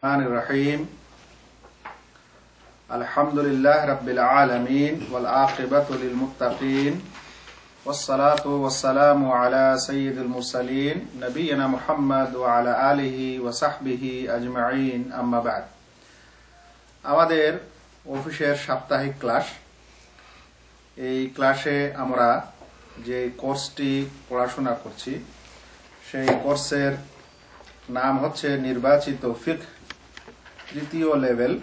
الرحيم الحمد لله رب العالمين والعاقبة للمتقين والصلاة والسلام على سيد المرسلين نبينا محمد وعلى آله وصحبه أجمعين أما بعد আমাদের অফিসের সাপ্তাহিক ক্লাস এই ক্লাসে আমরা যে কোর্সটি পড়াশোনা করছি সেই কোর্সের নাম হচ্ছে নির্বাচিত ফিকহ তৃতীয় লেভেল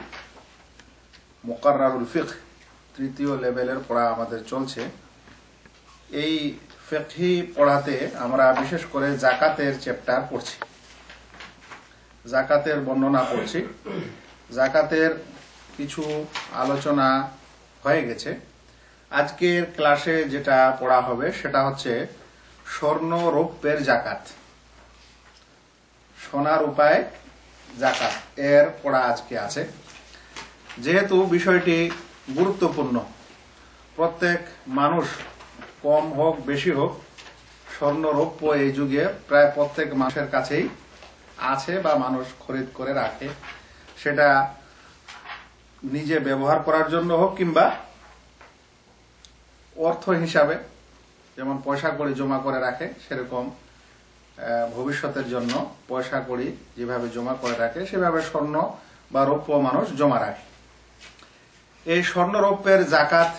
মুকাররারুল ফিকহ তৃতীয় লেভেলের পড়া আমাদের চলছে। এই ফিকহি পড়াতে আমরা বিশেষ করে যাকাতের চ্যাপ্টার পড়ছি, যাকাতের বর্ণনা করছি। যাকাতের কিছু আলোচনা হয়ে গেছে। আজকের ক্লাসে যেটা পড়া হবে সেটা হচ্ছে স্বর্ণ রৌপ্যের যাকাত, সোনার উপায় যাকাত এর পড়া আজকে আছে। যেহেতু বিষয়টি গুরুত্বপূর্ণ, প্রত্যেক মানুষ কম হোক বেশি হোক স্বর্ণ রৌপ্য এই যুগে প্রায় প্রত্যেক মানুষের কাছেই আছে বা মানুষ খরিদ করে রাখে, সেটা নিজে ব্যবহার করার জন্য হোক কিংবা অর্থ হিসাবে, যেমন পয়সা কড়ি জমা করে রাখে সেরকম ভবিষ্যতের জন্য পয়সা কড়ি যেভাবে জমা করে রাখে সেভাবে স্বর্ণ বা রৌপ্য মানুষ জমা রাখে। এই স্বর্ণ রৌপ্যের যাকাত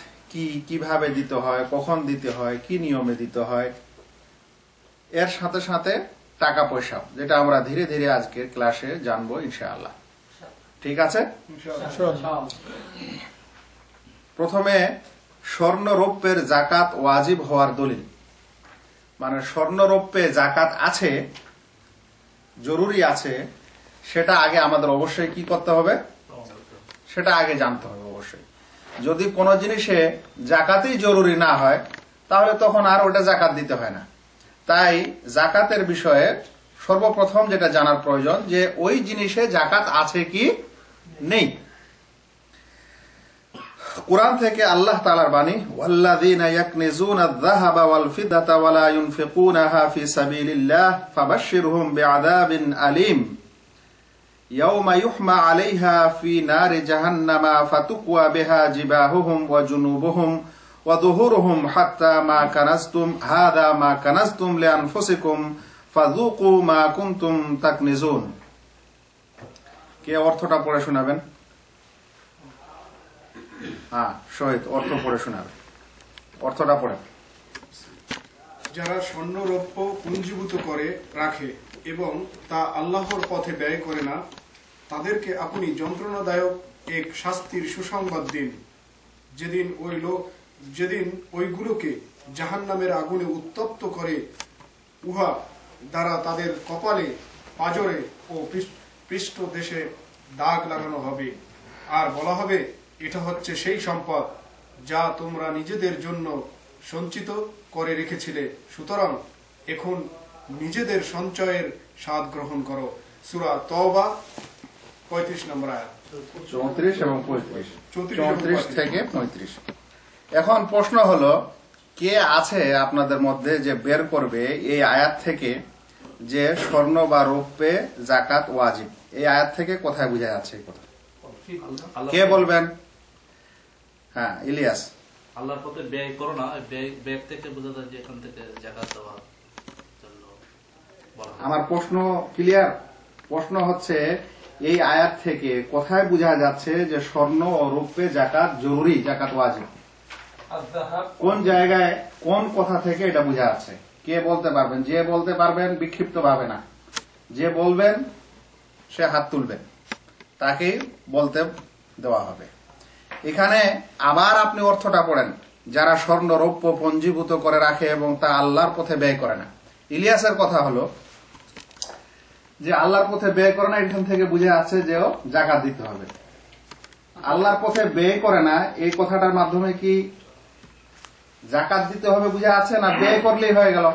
কিভাবে দিতে হয়, কখন দিতে হয়, কি নিয়মে দিতে হয়, এর সাথে সাথে টাকা পয়সা, যেটা আমরা ধীরে ধীরে আজকের ক্লাসে জানবো ইনশাআল্লাহ। ঠিক আছে? প্রথমে স্বর্ণ রৌপ্যের যাকাত ওয়াজিব হওয়ার দলিল, মানে স্বর্ণ রৌপ্যে যাকাত আছে, জরুরি আছে, সেটা আগে আমাদের অবশ্যই কি করতে হবে, সেটা আগে জানতে হবে অবশ্যই। যদি কোনো জিনিসে যাকাতই জরুরি না হয় তাহলে তখন আর ওটা যাকাত দিতে হয় না। তাই যাকাতের বিষয়ে সর্বপ্রথম যেটা জানার প্রয়োজন যে ওই জিনিসে যাকাত আছে কি নেই। কুরআন থেকে আল্লাহ তাআলার বাণী, ওয়াল্লাযীনা ইয়াকনিজুনা আয-যাহাবা ওয়াল ফিদ্দাতা ওয়া লা ইউনফিকুনাহা ফি সাবিলিল্লাহ ফাবাশশিরহুম বিআযাবিন আলীম ইয়াওমা ইউহমা আলাইহা ফি নারি জাহান্নামা ফাতুকওয়া বিহা জিবাহুহুম ওয়া জুনুবুহুম ওয়া যুহুরুহুম হাত্তা মা কানাজতুম হাদা মা কানাজতুম লিআনফুসিকুম ফাযুকু মা কুনতুম তাকনিজুন। কে অর্থটা পড়ে শোনাবেন? শহীদ অর্থ পড়ে শোনাবে। অর্থটা পড়ে। যারা স্বর্ণ রৌপ্য পুঞ্জীভূত করে রাখে এবং তা আল্লাহর পথে ব্যয় করে না, তাদেরকে আপনি যন্ত্রণাদায়ক এক শাস্তির সুসংবাদ দিন, যেদিন ওইগুলোকে জাহান্নামের আগুনে উত্তপ্ত করে উহা দ্বারা তাদের কপালে, পাজরে ও পৃষ্ঠদেশে দাগ লাগানো হবে, আর বলা হবে, এটা হচ্ছে সেই সম্পদ যা তোমরা নিজেদের জন্য সঞ্চিত করে রেখেছিলে, সুতরাং এখন নিজেদের সঞ্চয়ের স্বাদ গ্রহণ করো। সূরা তওবা 35 নম্বর আয়াত, 34 এবং 35, 34 থেকে 35। এখন প্রশ্ন হলো, কে আছে আপনাদের মধ্যে যে বের করবে এই আয়াত থেকে যে স্বর্ণ বা রৌপ্যে যাকাত ওয়াজিব? এই আয়াত থেকে কোথায় বোঝা যাচ্ছে এই কথা? কে বলবেন? হ্যাঁ, ইলিয়াস। আল্লাহর পথে ব্যয় করো না, ব্যয় থেকে বোঝা যায় যে এখান থেকে যাকাত দেওয়ার জন্য বলা। আমার প্রশ্ন ক্লিয়ার? প্রশ্ন হচ্ছে এই আয়াত থেকে কোথায় বোঝা যাচ্ছে যে স্বর্ণ ও রৌপ্যে যাকাত জরুরি, যাকাত ওয়াজিব? কোন জায়গায়, কোন কথা থেকে এটা বোঝা যাচ্ছে? কে বলতে পারবেন? যে বলতে পারবেন বিক্ষিপ্ত ভাবে না, যে বলবেন সে হাত তুলবেন, তাকেই বলতে দেওয়া হবে। এখানে আবার আপনি অর্থটা পড়েন, যারা স্বর্ণ রৌপ্য পঞ্জীভূত করে রাখে এবং তা আল্লাহর পথে ব্যয় করে না। ইলিয়াসের কথা হলো যে আল্লাহর পথে ব্যয় করে না, এখান থেকে বুঝে আছে যে যাকাত দিতে হবে। আল্লাহর পথে ব্যয় করে না এই কথাটার মাধ্যমে কি যাকাত দিতে হবে বুঝে আছে, না ব্যয় করলেই হয়ে গেল?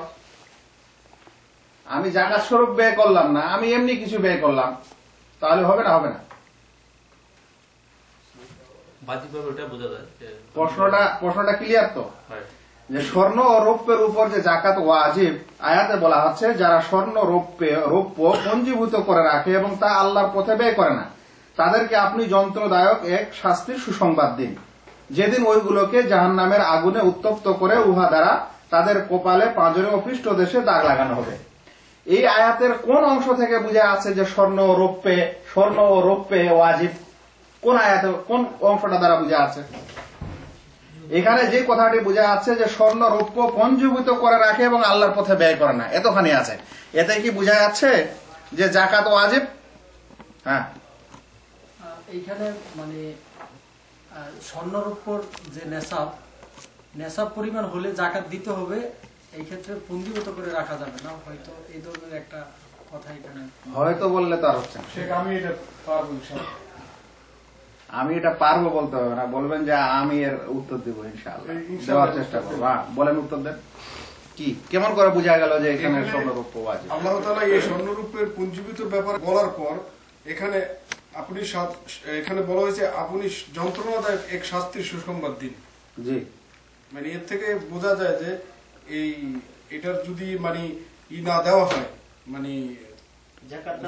আমি যাকাত স্বরূপ ব্যয় করলাম না, আমি এমনি কিছু ব্যয় করলাম, তাহলে হবে না? হবে না। প্রশ্নটা ক্লিয়ার তো? যে স্বর্ণ ও রৌপ্যের উপর যে জাকাত ওয়াজিব, আয়াতে বলা হচ্ছে যারা স্বর্ণ রৌপ্য পঞ্জীভূত করে রাখে এবং তা আল্লাহর পথে ব্যয় করে না, তাদেরকে আপনি যন্ত্রদায়ক এক শাস্তির সুসংবাদ দিন, যেদিন ওইগুলোকে জাহান্নামের আগুনে উত্তপ্ত করে উহা দ্বারা তাদের কপালে, পাঁজরে ও পৃষ্ঠদেশে দাগ লাগানো হবে। এই আয়াতের কোন অংশ থেকে বোঝা আছে যে স্বর্ণ ও রৌপ্যে ওয়াজিব? কোন আয়াতে, কোন অংশটা দ্বারা বোঝা আছে? এখানে যে কথাটি বোঝা যাচ্ছে যে স্বর্ণ রৌপ্য পঞ্জীভূত করে রাখে এবং আল্লাহর পথে ব্যয় করে না, এতখানি আছে। এতে কি বোঝা যাচ্ছে যে জাকাত ওয়াজিব? হ্যাঁ, এইখানে মানে স্বর্ণরূপর যে নেশাব পরিমাণ হলে জাকাত দিতে হবে, এই ক্ষেত্রে পঞ্জীভূত করে রাখা যাবে না, হয়তো এই ধরনের একটা কথা এখানে হয়তো বললে তো আর হচ্ছে না। আমি এটা পারবো ইনশাআল্লাহ। আমি এটা পারবো বলতে হবে না, বলবেন যে আমি এর উত্তর দিব ইনশাআল্লাহ, দেওয়ার চেষ্টা করবো। বলেন, উত্তর দেন। কি, কেমন করে বোঝা গেল যে এখানে স্বর্ণরূপ্য ওয়াজিব? আল্লাহ তাআলা এই স্বর্ণরূপের পুঞ্জীভূত ব্যাপার বলার পর এখানে এখানে বলা হয়েছে আপনি যন্ত্রণাদায়ক এক শাস্তির সুসংবাদ দিন। জি, মানে এর থেকে বোঝা যায় যে এটার যদি মানে না দেওয়া হয়, মানে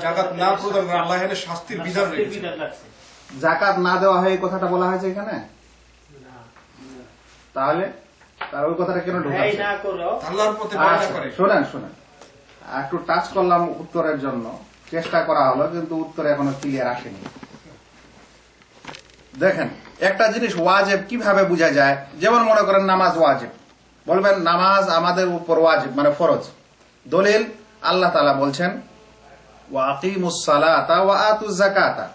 জাকাত না প্রদান, আল্লাহ এখানে শাস্তির বিধান রেখেছে। জাকাত না দেওয়া হয় এই কথাটা বলা হয়েছে এখানে? তাহলে তার ওই কথাটা কেন ঢোকাচ্ছে? আল্লাহর পথে ব্যয় না করে। শোনেন, একটু টাচ করলাম উত্তরের জন্য, চেষ্টা করা হলো, কিন্তু উত্তর এখনো ক্লিয়ার আসেনি। দেখেন, একটা জিনিস ওয়াজিব কিভাবে বোঝা যায়? যেমন মনে করেন নামাজ ওয়াজিব, বলবেন নামাজ আমাদের উপর ওয়াজিব মানে ফরজ। দলিল, আল্লাহ তাআলা বলছেন ওয়াকিমুস সালাতা ওয়া আতুজ যাকাতা,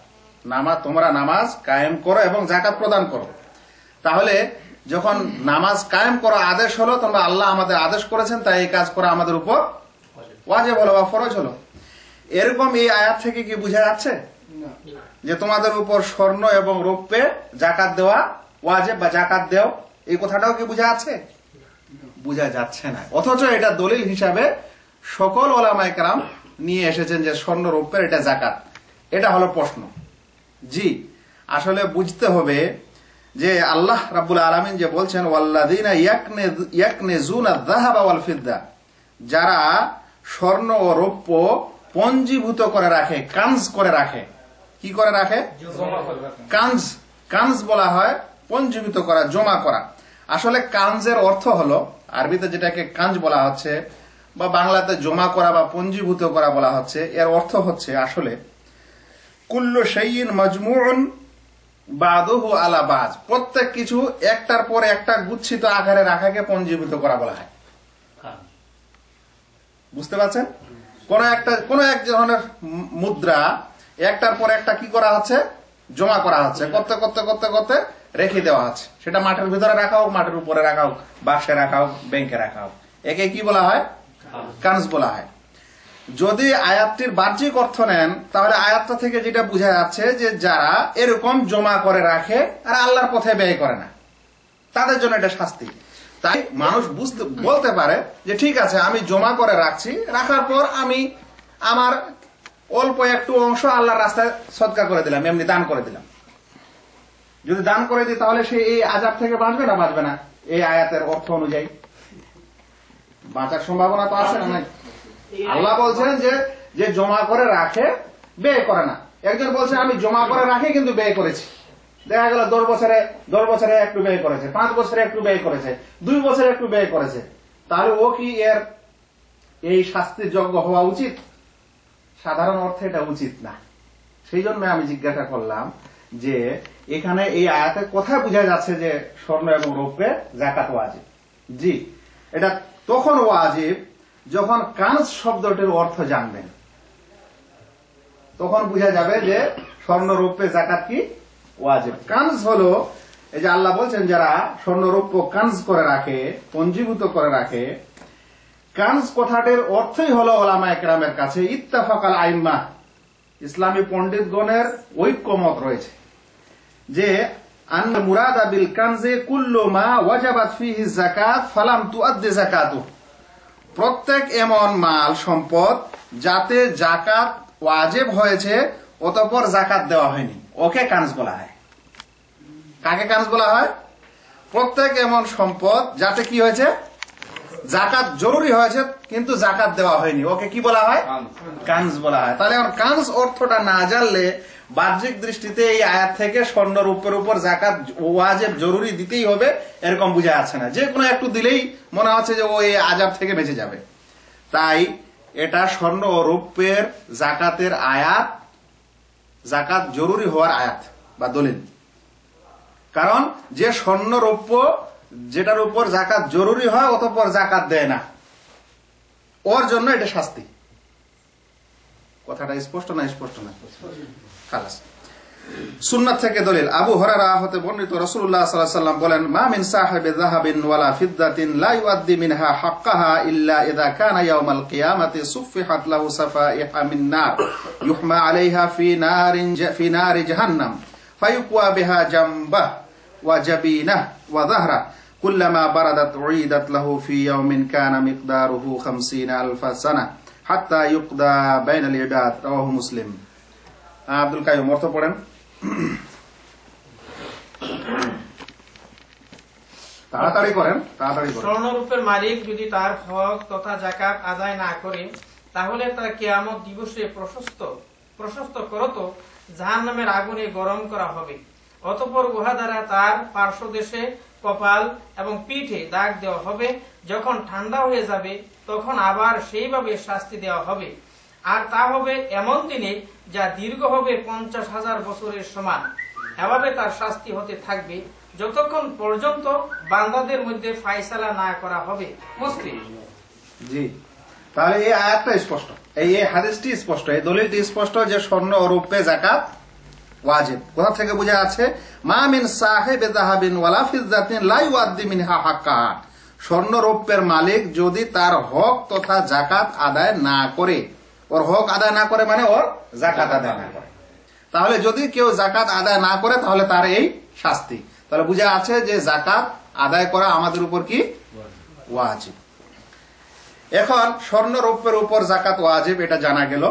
তোমরা নামাজ কায়েম করো এবং যাকাত প্রদান করো। তাহলে যখন নামাজ কায়েম করা আদেশ হলো, তোমরা আল্লাহ আমাদের আদেশ করেছেন, তাই এই কাজ করা আমাদের উপর ওয়াজিব হলো বা ফরজ হলো। এরকম এই আয়াত থেকে কি বোঝা যাচ্ছে যে তোমাদের উপর স্বর্ণ এবং রৌপ্যে জাকাত দেওয়া ওয়াজিব বা জাকাত দেও, এই কথাটাও কি বোঝা যাচ্ছে? বোঝা যাচ্ছে না। অথচ এটা দলিল হিসাবে সকল ওলামায়ে কেরাম নিয়ে এসেছেন যে স্বর্ণ রৌপ্যের এটা জাকাত। এটা হলো প্রশ্ন। জি, আসলে বুঝতে হবে যে আল্লাহ রাব্বুল আলামিন যে বলছেন ওয়াল্লাযীনা ইয়াকনিজুনা আয-যাহাবা ওয়াল ফিদ্দা, যারা স্বর্ণ ও রৌপ্য পঞ্জীভূত করে রাখে, কানজ করে রাখে। কি করে রাখে? কানজ বলা হয় পঞ্জীভূত করা, জমা করা। আসলে কানজের অর্থ হলো, আরবিতে যেটাকে কানজ বলা হচ্ছে বা বাংলাতে জমা করা বা পঞ্জীভূত করা বলা হচ্ছে, এর অর্থ হচ্ছে আসলে কুল্লু শাইইন মাজমুউন বাদুহু আলা বাজ, প্রত্যেক কিছু একটার পর একটা গুচ্ছিত আকারে রাখাকে পঞ্জীভূত করা বলা হয়। বুঝতে পারছেন? কোন এক ধরনের মুদ্রা একটার পর একটা কি করা হচ্ছে? জমা করা হচ্ছে, করতে করতে করতে করতে রেখে দেওয়া হচ্ছে। সেটা মাঠের ভিতরে রাখা হোক, মাঠের উপরে রাখা হোক, বাক্সে রাখা হোক, ব্যাংকে রাখা হোক, একে কি বলা হয়? কানজ বলা হয়। যদি আয়াতটির বাহ্যিক অর্থ নেন, তাহলে আয়াতটা থেকে যেটা বোঝা যাচ্ছে যে যারা এরকম জমা করে রাখে আর আল্লাহর পথে ব্যয় করে না, তাদের জন্য এটা শাস্তি। তাই মানুষ বলতে পারে যে ঠিক আছে, আমি জমা করে রাখছি, রাখার পর আমি আমার অল্প একটু অংশ আল্লাহর রাস্তায় সদকা করে দিলাম, এমনি দান করে দিলাম। যদি দান করে দিই তাহলে সে এই আযাব থেকে বাঁচবে না বাঁচবে না? এই আয়াতের অর্থ অনুযায়ী বাঁচার সম্ভাবনা তো আছে না? নাই। আল্লাহ বলছেন যে জমা করে রাখে, ব্যয় করে না। একজন বলছে আমি জমা করে রাখি কিন্তু ব্যয় করেছি, দেখা গেল 10 বছরে একটু ব্যয় করেছে, 5 বছরে একটু ব্যয় করেছে, 2 বছরে একটু ব্যয় করেছে, তাহলে ও কি এর এই শাস্তির যোগ্য হওয়া উচিত? সাধারণ অর্থে এটা উচিত না। সেই জন্য আমি জিজ্ঞাসা করলাম যে এখানে এই আয়াতে কোথায় বোঝা যাচ্ছে যে স্বর্ণ এবং রৌপ্যে যাকাত ওয়াজিব? জি, এটা তখন ওয়াজিব যখন কানজ শব্দটির অর্থ জানবেন, তখন বোঝা যাবে যে স্বর্ণ রৌপ্যে যাকাত কি ওয়াজিব। কানজ হলো, এই যে আল্লাহ বলছেন যারা স্বর্ণ রৌপ্য কানজ করে রাখে, পঞ্জীভূত করে রাখে। কানজ কথাটির অর্থই হলো ওলামায়ে কেরামের কাছে ইত্তাফাকাল আইম্মা, ইসলামী পণ্ডিতগণের ঐক্যমত রয়েছে যে আন মুরাদা বিল কানজে কুল্লু মা ওয়াজাবাত ফিহি যাকাত ফালাম তুআদ্দি যাকাতু, প্রত্যেক এমন মাল সম্পদ যাতে যাকাত ওয়াজিব হয়েছে অতঃপর যাকাত দেওয়া হয়নি, ওকে কানজ বলা হয়। কাকে কানজ বলা হয়? প্রত্যেক এমন সম্পদ যাতে কি হয়েছে, জাকাত জরুরি হয়েছে কিন্তু জাকাত দেওয়া হয়নি, ওকে কি বলা হয়, কানজ বলা হয়। তাহলে এখন কানজ অর্থটা না জানলে বাহ্যিক দৃষ্টিতে এই আয়াত থেকে স্বর্ণ রূপের উপর জাকাত ওয়াজিব জরুরি দিতেই হবে এরকম বোঝা যাচ্ছে না। যে কোনো একটু দিলেই মনে হচ্ছে যে ও এই আযাব থেকে বেঁচে যাবে। তাই এটা স্বর্ণ ও রূপের জাকাতের আয়াত, জাকাত জরুরি হওয়ার আয়াত বা দলিল। কারণ যে স্বর্ণ রৌপ্য যেটার উপর জাকাত জরুরি হয় অতঃপর জাকাত দেয় না, ওর জন্য এটা শাস্তি। কথাটা স্পষ্ট না? স্পষ্ট না? খালাস। সুন্নাত থেকে দলিল, আবু হুরায়রা হতে বর্ণিত, রাসূলুল্লাহ সাল্লাল্লাহু আলাইহি ওয়াসাল্লাম বলেন, মা মিন সাহিবি যাহাবিন ওয়ালা ফিদ্দাতিন লা ইউআদ্দি মিনহা হাক্কাহা ইল্লা ইযা কানা ইয়াওমাল কিয়ামাতি সুফিহাত লাহু সাফাইহা মিন নার ইউহমা আলাইহা ফি নারি জাহান্নাম ফায়ুকওয়া বিহা জামবাহ ওয়া জাবিনাহ ওয়া যাহরা কুল্লামা বারাদাত উইদাত লাহু ফি ইয়াওমিন কানা মিকদারুহু 50000 সানা হাত্তা ইউকদা বাইনাল ইবাদ। রাওয়াহু মুসলিম। আব্দুল কাইয়ুম অর্থ পড়েন। তাড়াতাড়ি করেন, তাড়াতাড়ি করেন। স্বর্ণরূপের মালিক যদি তার হক তথা যাকাত আদায় না করে তাহলে তার কিয়ামত দিবসে প্রশস্ত করত জাহান্নামের আগুনে গরম করা হবে। অতঃপর উহা দ্বারা তার পার্শ্বদেশে, কপাল এবং পিঠে দাগ দেওয়া হবে। যখন ঠান্ডা হয়ে যাবে তখন আবার সেইভাবে শাস্তি দেওয়া হবে, আর তা হবে এমন দিনে যা দীর্ঘ হবে 50,000 বছরের সমান। এভাবে তার শাস্তি হতে থাকবে যতক্ষণ পর্যন্ত বান্দাদের মধ্যে ফায়সালা না করা হবে। মুসলিম। জি, তাহলে এই আয়াতটা স্পষ্ট, এই হাদিসটি স্পষ্ট, এই দলিলটি স্পষ্ট যে স্বর্ণ ও রূপে যাকাত ওয়াজিব। কোথা থেকে বোঝা যাচ্ছে, মা মিন সাহিবি যাহাবিন ওয়ালা ফিদ্দাতিন লা ইউআদ্দি মিনহা হাক্কাহা, স্বর্ণ রূপের মালিক যদি তার হক তথা যাকাত আদায় না করে, ওর হক আদায় না করে মানে ওর যাকাত আদায় না করে, তাহলে যদি কেউ যাকাত আদায় না করে তাহলে তার এই শাস্তি। তাহলে বোঝা আছে যে যাকাত আদায় করা আমাদের উপর কি ওয়াজিব। এখন স্বর্ণ রৌপ্যের উপর যাকাত ওয়াজিব এটা জানা গেল।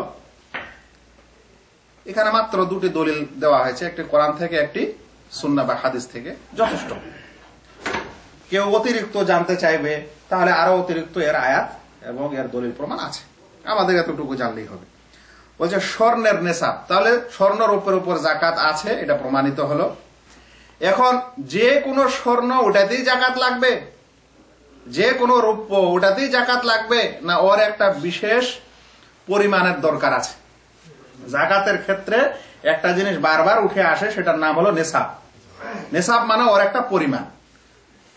এখানে মাত্র দুটি দলিল দেওয়া হয়েছে, একটি কোরআন থেকে, একটি সুন্নাহ বা হাদিস থেকে, যথেষ্ট। কেউ অতিরিক্ত জানতে চাইবে তাহলে আরো অতিরিক্ত এর আয়াত এবং এর দলিল প্রমাণ আছে, আমাদের এতটুকু জানলেই হবে। বলছে স্বর্ণের নেশাব, তাহলে স্বর্ণ রৌপ্যের উপর যাকাত আছে, এটা প্রমাণিত হলো। এখন যে কোনো স্বর্ণ ওটাতেই যাকাত লাগবে, যে কোনো রৌপ্য ওটাতেই যাকাত লাগবে না ওর একটা বিশেষ পরিমাণের দরকার আছে? যাকাতের ক্ষেত্রে একটা জিনিস বারবার উঠে আসে, সেটার নাম হলো নেশাব। নেশাব মানে ওর একটা পরিমাণ।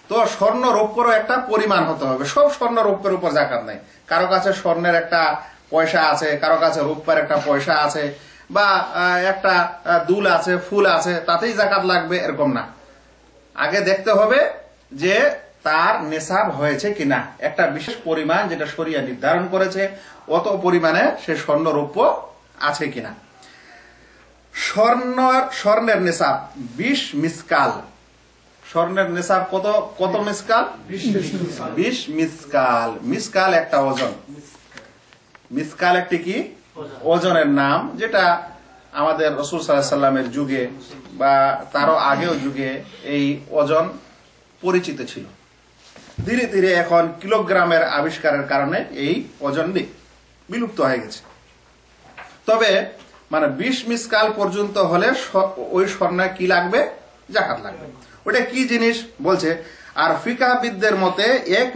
তো স্বর্ণ রৌপ্যেরও একটা পরিমাণ হতে হবে। সব স্বর্ণ রৌপ্যের উপর যাকাত নাই। কারো কাছে স্বর্ণের একটা পয়সা আছে, কারো কাছে রূপার একটা পয়সা আছে, বা একটা দুল আছে, ফুল আছে, তাতেই যাকাত লাগবে এরকম না। আগে দেখতে হবে যে তার নেশাব হয়েছে কিনা, একটা বিশেষ পরিমাণ যেটা শরিয়া নির্ধারণ করেছে অত পরিমাণে সে স্বর্ণ রৌপ্য আছে কিনা। স্বর্ণের নেশাব 20 মিসকাল। স্বর্ণের নেশাব কত মিসকাল? 20 মিসকাল। মিসকাল একটা ওজন, মিসকাল একটি কি ওজনের নাম, যেটা আমাদের রাসূল সাল্লাল্লাহু আলাইহি সাল্লামের যুগে বা তারও আগেও যুগে এই ওজন পরিচিত ছিল। ধীরে ধীরে এখন কিলোগ্রামের আবিষ্কারের কারণে এই ওজনটি বিলুপ্ত হয়ে গেছে। তবে মানে 20 মিসকাল পর্যন্ত হলে ওই স্বর্ণে কি লাগবে? যাকাত লাগবে। ওটা কি জিনিস বলছে, আর ফিকাহবিদদের মতে 1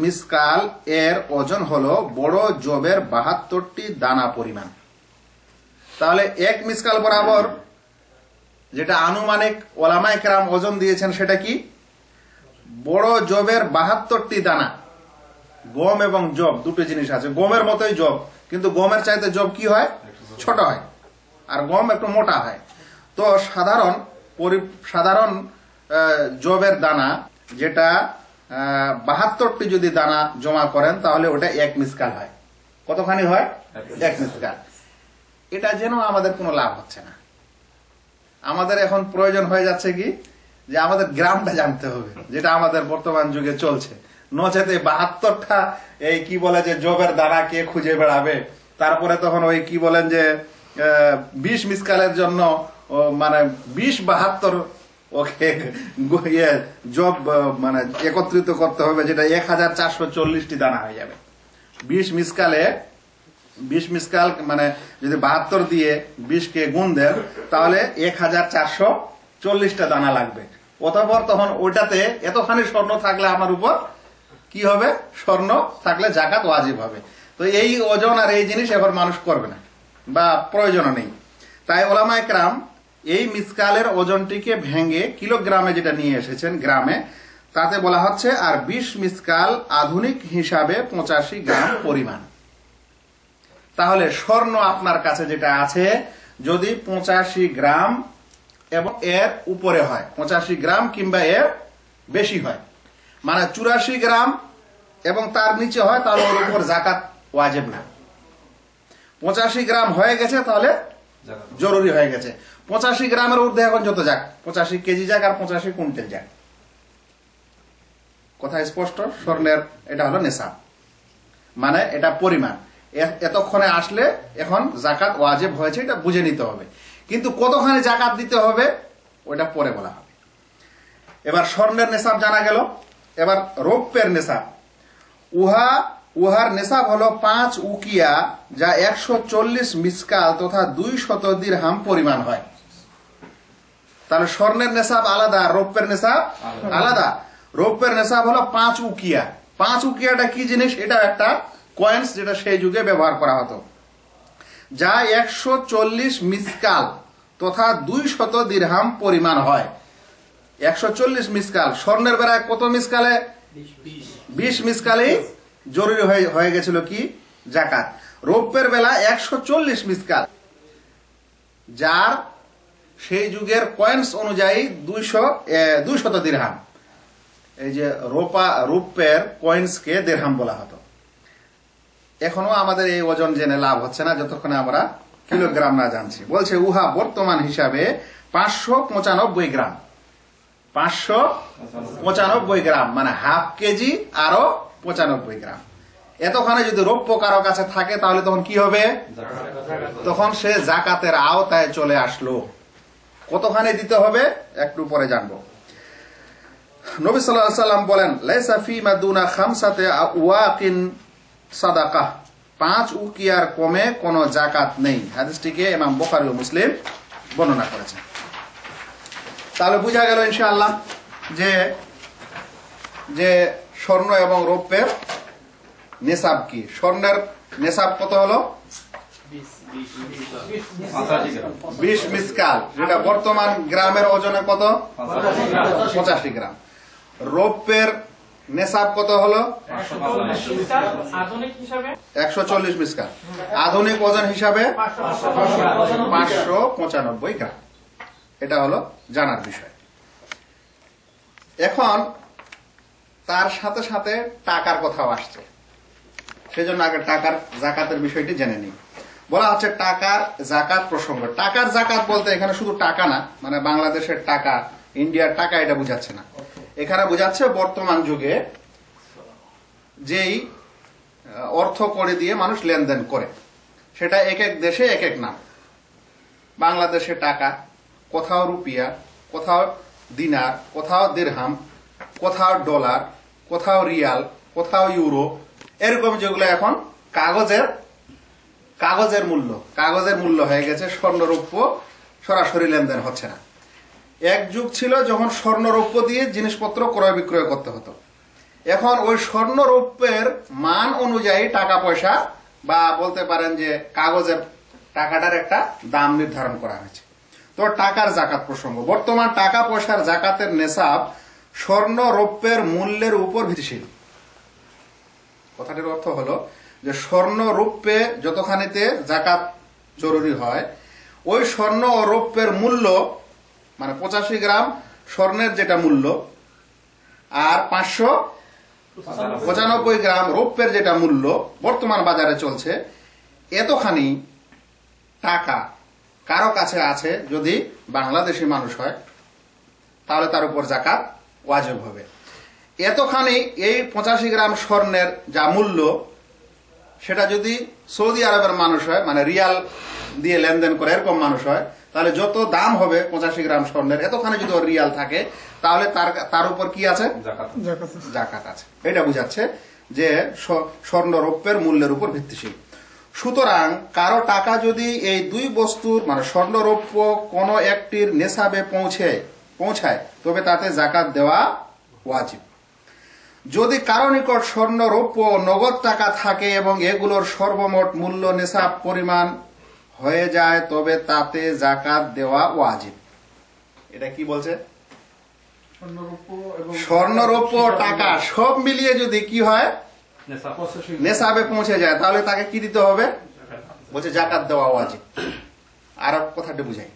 মিসকাল এর ওজন হলো বড় জবের 72টি দানা পরিমাণ। তাহলে 1 মিসকাল বরাবর যেটা আনুমানিক ওলামায়ে কেরাম ওজন দিয়েছেন সেটা কি? বড় জবের 72টি দানা। গম এবং জব দুটো জিনিস আছে, গমের মতোই জব, কিন্তু গমের চাইতে জব কি হয়? ছোট হয়, আর গম একটু মোটা হয়। তো সাধারণ জবের দানা যেটা 72টি যদি দানা জমা করেন তাহলে ওটা 1 মিসকাল হয়। কতখানি হয়? 1 মিসকাল। এটা যেন আমাদের কোনো লাভ হচ্ছে না। আমাদের এখন প্রয়োজন হয়ে যাচ্ছে কি যে আমাদের গ্রামটা জানতে হবে, যেটা আমাদের বর্তমান যুগে চলছে। নচেত 72টা এই কি বলে যে জবের দানা কে খুঁজে বেড়াবে, তারপরে তখন ওই কি বলেন যে 20 মিসকালের জন্য মানে 20-72 ওকে জব মানে একত্রিত করতে হবে, যেটা 1440টি দানা হয়ে যাবে। 20 মিসকাল মানে যদি 72 দিয়ে 20কে গুণ দেন তাহলে 1440টা দানা লাগবে। অতঃপর তখন ওইটাতে এতখানি স্বর্ণ থাকলে আমার উপর কি হবে? স্বর্ণ থাকলে জাকাত ওয়াজিব হবে। তো এই ওজন আর এই জিনিস এবার মানুষ করবে না বা প্রয়োজনও নেই। তাই ওলামায়ে কেরাম এই মিসকালের ওজনটিকে ভেঙে কিলোগ্রামে যেটা নিয়ে এসেছেন গ্রামে, তাতে বলা হচ্ছে আর 20 মিসকাল আধুনিক হিসাবে 85 গ্রাম পরিমাণ। তাহলে স্বর্ণ আপনার কাছে যেটা আছে যদি 85 গ্রাম এবং এর উপরে হয়, 85 গ্রাম কিংবা এর বেশি হয়, মানে 84 গ্রাম এবং তার নিচে হয়, তাহলে ওর উপর জাকাত ওয়াজিব না। 85 গ্রাম হয়ে গেছে তাহলে জরুরি হয়ে গেছে। 85 গ্রামের ঊর্ধ্বে এখন যত যাক, 85 কেজি যাক আর 85 কুইন্টাল যাক, কথা স্পষ্ট। স্বর্ণের এটা হলো নেশাব, মানে এটা পরিমাণ। এতক্ষণে আসলে এখন জাকাত ওয়াজিব হয়েছে, এটা বুঝে নিতে হবে। কিন্তু কতখানি জাকাত দিতে হবে ওটা পরে বলা হবে। এবার স্বর্ণের নেশাব জানা গেল। এবার রৌপ্যের নেশাব, উহার নেশাব হলো 5 উকিয়া, যা 140 মিসকাল তথা 200 দিরহাম পরিমাণ হয়। তাহলে স্বর্ণের নেশাব আলাদা, রৌপ্যের নেশাব আলাদা। রৌপ্যের নেশাব হলো 5 উকিয়া। 5 উকিয়াটা কি জিনিস? এটা একটা কয়েন্স যেটা সেই যুগে ব্যবহার করা হতো, যা 140 মিসকাল তথা 200 দিরহাম পরিমাণ হয়। 140 মিসকাল। স্বর্ণের বেলায় কত মিসকালে? 20 মিসকালেই জরুরি হয়ে গেছিল কি? জাকাত। রৌপ্যের বেলা 140 মিসকাল, যার সেই যুগের কয়েন্স অনুযায়ী 200 দিরহাম। এই যে রৌপ্যের কয়েন্সকে দিরহাম বলা হতো। এখনো আমাদের এই ওজন জেনে লাভ হচ্ছে না যতক্ষণে আমরা কিলোগ্রাম না জানছি। বলছে উহা বর্তমান হিসাবে 595 গ্রাম। 595 গ্রাম মানে হাফ কেজি আরো 95 গ্রাম। এতখানে যদি রৌপ্য কারো কাছে থাকে তাহলে তখন কি হবে? তখন সে জাকাতের আওতায় চলে আসলো। কতখানি দিতে হবে একটু পরে জানবো। নবী সাল্লাল্লাহু আলাইহি ওয়াসাল্লাম বলেন, লাইসা ফীমা দুনা খামসাতে ওয়াকিন সাদাকাহ, 5 উকিয়ার কমে কোনো জাকাত নেই। হাদিসটিকে ইমাম বুখারী ও মুসলিম বর্ণনা করেছেন। তাহলে বোঝা গেল ইনশাআল্লাহ যে স্বর্ণ এবং রৌপ্যের নেশাব কি। স্বর্ণের নেশাব কত হলো? 20 মিসকাল, যেটা বর্তমান গ্রামের ওজনে কত? 85 গ্রাম। রৌপ্যের নেশাব কত হলো? 140 মিসকাল। আধুনিক ওজন হিসাবে 595 গ্রাম। এটা হলো জানার বিষয়। এখন তার সাথে সাথে টাকার কথাও আসছে, সেজন্য আগে টাকার জাকাতের বিষয়টি জেনে নিই। বলা হচ্ছে টাকার জাকাত প্রসঙ্গ। টাকার জাকাত বলতে এখানে শুধু টাকা না, মানে বাংলাদেশের টাকা, ইন্ডিয়ার টাকা, এটা বুঝাচ্ছে না। এখানে বুঝাচ্ছে বর্তমান যুগে যেই অর্থ করে দিয়ে মানুষ লেনদেন করে, সেটা এক এক দেশে এক এক নাম। বাংলাদেশে টাকা, কোথাও রুপিয়া, কোথাও দিনার, কোথাও দিরহাম, কোথাও ডলার, কোথাও রিয়াল, কোথাও ইউরো, এরকম যেগুলো এখন কাগজের মূল্য হয়ে গেছে। স্বর্ণ রৌপ্য সরাসরি লেনদেন হচ্ছে না। এক যুগ ছিল যখন স্বর্ণ রৌপ্য দিয়ে জিনিসপত্র ক্রয় বিক্রয় করতে হতো। এখন ওই স্বর্ণ রৌপ্যের মান অনুযায়ী টাকা পয়সা, বা বলতে পারেন যে কাগজের টাকাটার একটা দাম নির্ধারণ করা হয়েছে। তো টাকার জাকাত প্রসঙ্গ। বর্তমান টাকা পয়সার জাকাতের নেশাব স্বর্ণ রৌপ্যের মূল্যের উপর ভিত্তিশীল। কথাটির অর্থ হলো যে স্বর্ণ রৌপ্যে যতখানিতে জাকাত জরুরি হয়, ওই স্বর্ণ ও রৌপ্যের মূল্য, মানে 85 গ্রাম স্বর্ণের যেটা মূল্য আর 595 গ্রাম রৌপ্যের যেটা মূল্য বর্তমান বাজারে চলছে, এতখানি টাকা কারো কাছে আছে যদি বাংলাদেশি মানুষ হয়, তাহলে তার উপর জাকাত ওয়াজিব হবে। এতখানি এই 85 গ্রাম স্বর্ণের যা মূল্য, সেটা যদি সৌদি আরবের মানুষ হয়, মানে রিয়াল দিয়ে লেনদেন করে এরকম মানুষ হয়, তাহলে যত দাম হবে 85 গ্রাম স্বর্ণের, এতখানে যদি ওর রিয়াল থাকে, তাহলে তার উপর কি আছে? জাকাত আছে। এটা বুঝাচ্ছে যে স্বর্ণ রৌপ্যের মূল্যের উপর ভিত্তিশীল। সুতরাং কারো টাকা যদি এই দুই বস্তুর মানে স্বর্ণ রৌপ্য কোন একটির নেশাবে পৌঁছায়, তবে তাতে জাকাত দেওয়া ওয়াজিব। যদি কারো নিকট স্বর্ণ রৌপ্য নগদ টাকা থাকে এবং এগুলোর সর্বমোট মূল্য নেশাব পরিমাণ হয়ে যায়, তবে তাতে জাকাত দেওয়া ওয়াজিব। এটা কি বলছে? স্বর্ণ রৌপ্য টাকা সব মিলিয়ে যদি কি হয়, নেশাবে পৌঁছে যায়, তাহলে তাকে কি দিতে হবে? বলছে জাকাত দেওয়া ওয়াজিব। আর কথাটা বুঝাই